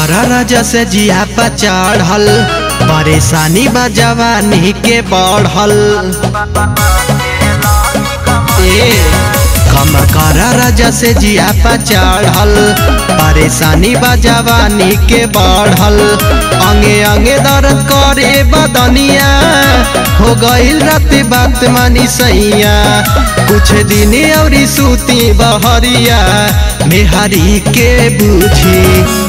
कर राजा से जिया पर चढ़ल, परेशानी बा जवानी के बढ़ल। कम कर राजा से जिया पर चढ़ल, परेशानी बा जवानी के बढ़ल। अंगे अंगे दर्द करे बदनिया, हो गईल रात बात मानी सैया। कुछ दिन और सूती बहरिया, मेहरी के बुझी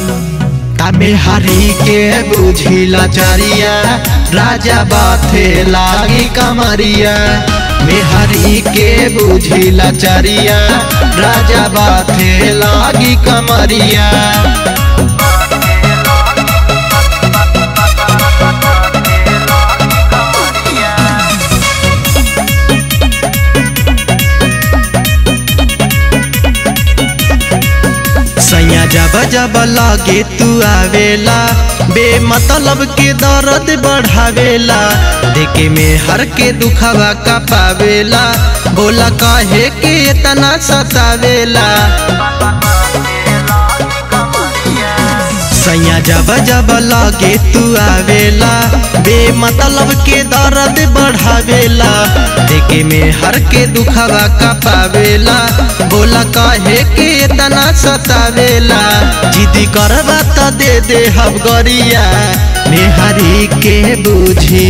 मेहरी के बुझी लाचारिया। राजा बाथे लागी कमरिया, मेहरी के बुझी लाचारिया। राजा बाथे लागी कमरिया। सैया जब जब लागे तू आवेला, बेमतलब के दर्द बढ़ावेला। देखे में हर के दुखवा का पावेला, बोला काहे के इतना सतावेला। सैया जब जब लागे तू आवेला, बेमतलब के दर्द बढ़ावेला। देखे में हर के दुखवा का पावेला, बोला काहे के इतना सतावेला। जिद करबा त दे दे हम गरिया, मेहरी के बुझी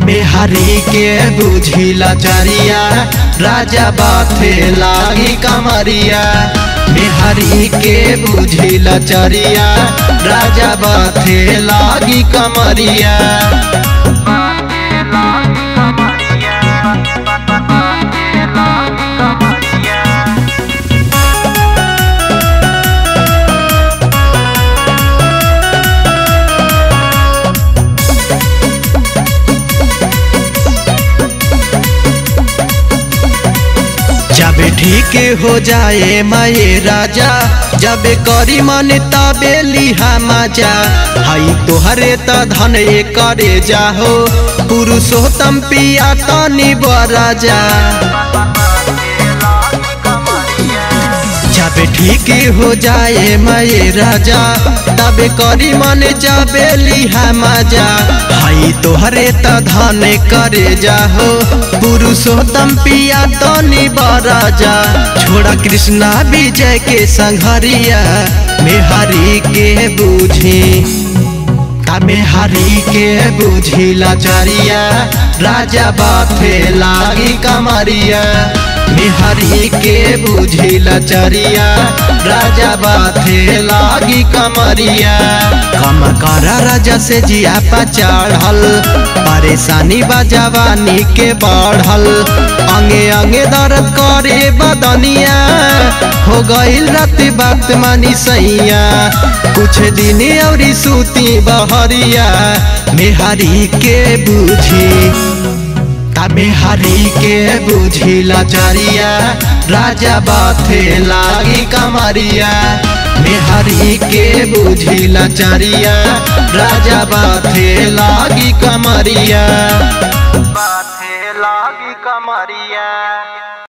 मेहरी के बुझी लाचारिया। राजा बाथे लागी कमरिया, मेहरी के बुझी लाचारिया। राजा बाथे लागी कमरिया। जब ठीक हो जाए माये राजा, जब करी मन तबे लिहा मजा। हई तोहरे त धन करे जाहो, पुरुषोत्तम पिया तनी बराजा। जब ठीक हो जाए माये राजा, तब करी मन जाबे लिहा मजा। हई तोहरे त धन करे जाहो, पुरुषोत्तम पिया तनी बराजा। छोड़ा कृष्णा विजय के संघरिया, मेहरी के बुझी मेहरी के बुझी लाचारिया। राजा बाथे लागी कमरिया, मेहरी के बुझी लाचारिया। राजा बाथे लागी कमरिया। कम कर राजा से जिया पर चढ़ल, परेशानी बा जवानी के बढ़ल। अंगे अंगे दर्द करे बदनिया, हो गईल रात बात मानी सैया। कुछ दिन और सूती बहरिया, मेहरी के बुझी मेहरी के बुझी लाचारिया। राजा बाथे लागी कमरिया, मेहरी के बुझी लाचारिया। राजा बाथे लागी कमरिया।